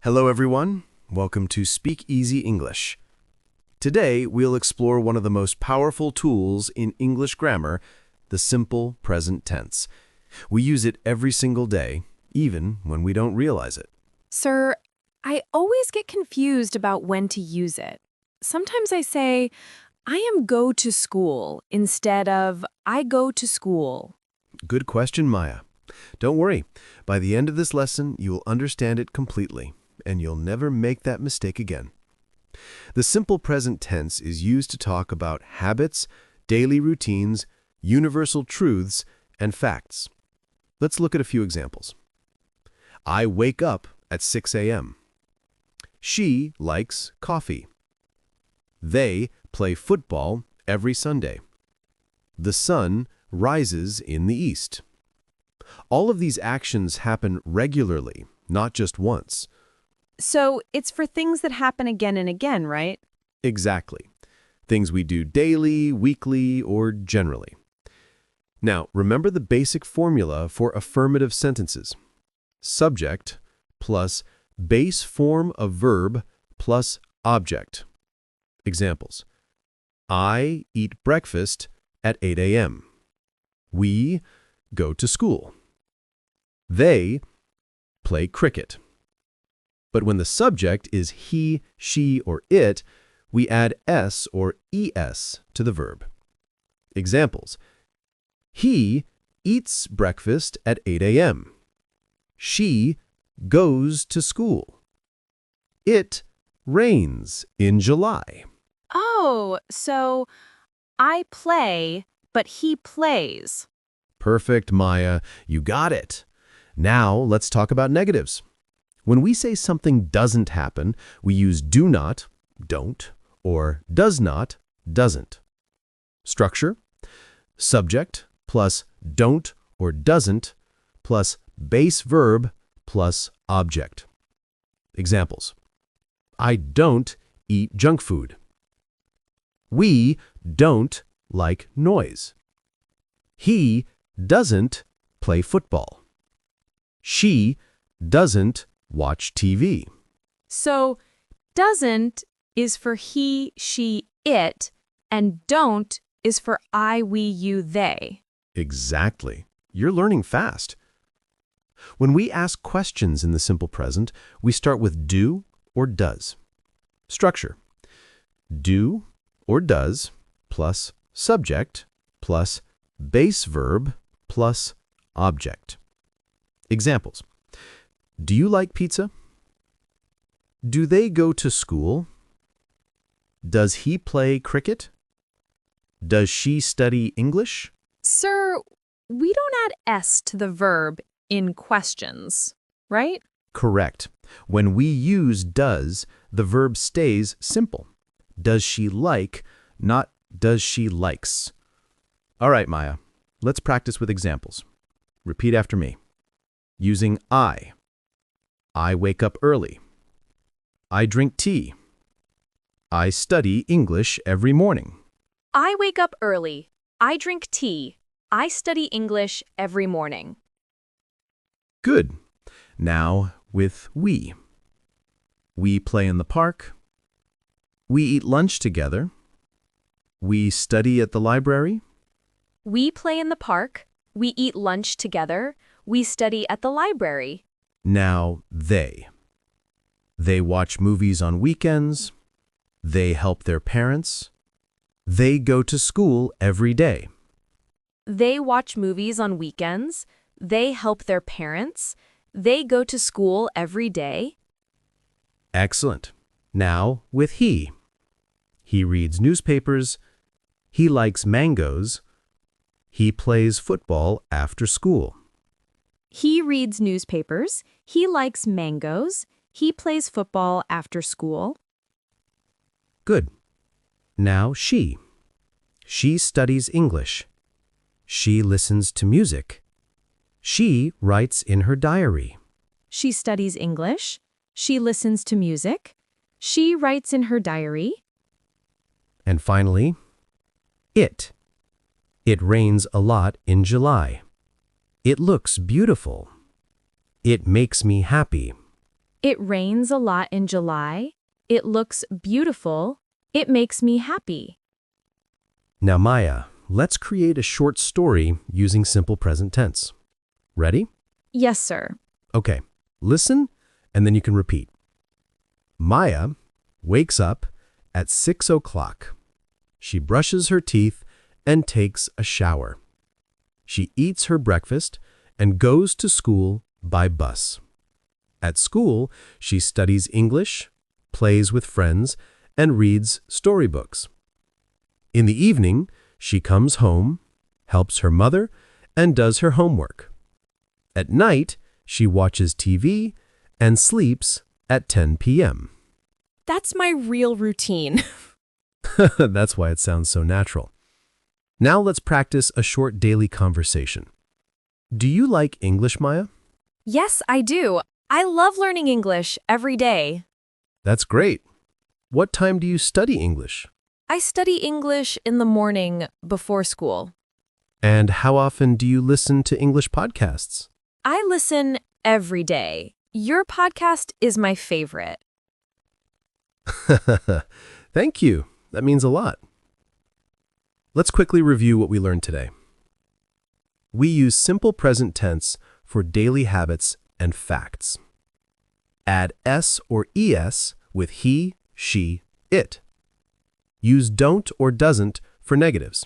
Hello everyone, welcome to Speak Easy English. Today we'll explore one of the most powerful tools in English grammar, the simple present tense. We use it every single day, even when we don't realize it. Sir, I always get confused about when to use it. Sometimes I say, I am go to school instead of I go to school. Good question, Maya. Don't worry, by the end of this lesson you will understand it completely, and you'll never make that mistake again. The simple present tense is used to talk about habits, daily routines, universal truths, and facts. Let's look at a few examples. I wake up at 6 a.m. She likes coffee. They play football every Sunday. The sun rises in the east. All of these actions happen regularly, not just once. So it's for things that happen again and again, right? Exactly. Things we do daily, weekly, or generally. Now, remember the basic formula for affirmative sentences. Subject plus base form of verb plus object. Examples. I eat breakfast at 8 a.m. We go to school. They play cricket. But when the subject is he, she, or it, we add s or es to the verb. Examples. He eats breakfast at 8 a.m. She goes to school. It rains in July. Oh, so I play, but he plays. Perfect, Maya. You got it. Now let's talk about negatives. When we say something doesn't happen, we use do not, don't, or does not, doesn't. Structure: subject plus don't or doesn't plus base verb plus object. Examples. I don't eat junk food. We don't like noise. He doesn't play football. She doesn't watch TV. So doesn't is for he, she, it, and don't is for I, we, you, they. Exactly. You're learning fast. When we ask questions in the simple present, we start with do or does. Structure: do or does plus subject plus base verb plus object. Examples. Do you like pizza? Do they go to school? Does he play cricket? Does she study English? Sir, we don't add s to the verb in questions, right? Correct. When we use does, the verb stays simple. Does she like, not does she likes. All right, Maya, let's practice with examples. Repeat after me. Using I wake up early. I drink tea. I study English every morning. I wake up early. I drink tea. I study English every morning. Good. Now with we. We play in the park. We eat lunch together. We study at the library. We play in the park. We eat lunch together. We study at the library. Now they. They watch movies on weekends. They help their parents. They go to school every day. They watch movies on weekends. They help their parents. They go to school every day. Excellent. Now with he. He reads newspapers. He likes mangoes. He plays football after school. He reads newspapers. He likes mangoes. He plays football after school. Good. Now she. She studies English. She listens to music. She writes in her diary. She studies English. She listens to music. She writes in her diary. And finally, it. It rains a lot in July. It looks beautiful. It makes me happy. It rains a lot in July. It looks beautiful. It makes me happy. Now, Maya, let's create a short story using simple present tense. Ready? Yes, sir. Okay, listen, and then you can repeat. Maya wakes up at 6 o'clock. She brushes her teeth and takes a shower. She eats her breakfast and goes to school by bus. At school, she studies English, plays with friends, and reads storybooks. In the evening, she comes home, helps her mother, and does her homework. At night, she watches TV and sleeps at 10 p.m. That's my real routine. That's why it sounds so natural. Now let's practice a short daily conversation. Do you like English, Maya? Yes, I do. I love learning English every day. That's great. What time do you study English? I study English in the morning before school. And how often do you listen to English podcasts? I listen every day. Your podcast is my favorite. Thank you. That means a lot. Let's quickly review what we learned today. We use simple present tense for daily habits and facts. Add s or es with he, she, it. Use don't or doesn't for negatives.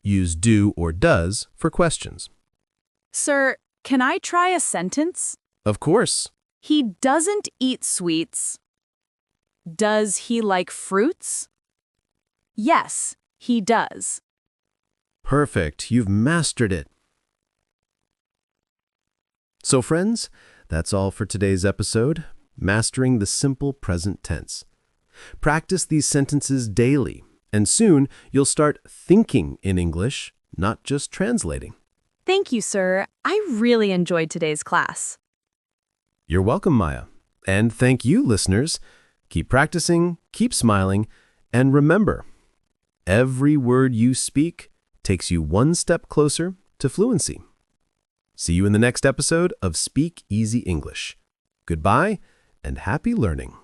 Use do or does for questions. Sir, can I try a sentence? Of course. He doesn't eat sweets. Does he like fruits? Yes, he does. Perfect. You've mastered it. So friends, that's all for today's episode, Mastering the Simple Present Tense. Practice these sentences daily, and soon you'll start thinking in English, not just translating. Thank you, sir. I really enjoyed today's class. You're welcome, Maya. And thank you, listeners. Keep practicing, keep smiling, and remember, every word you speak takes you one step closer to fluency. See you in the next episode of Speak Easy English. Goodbye and happy learning.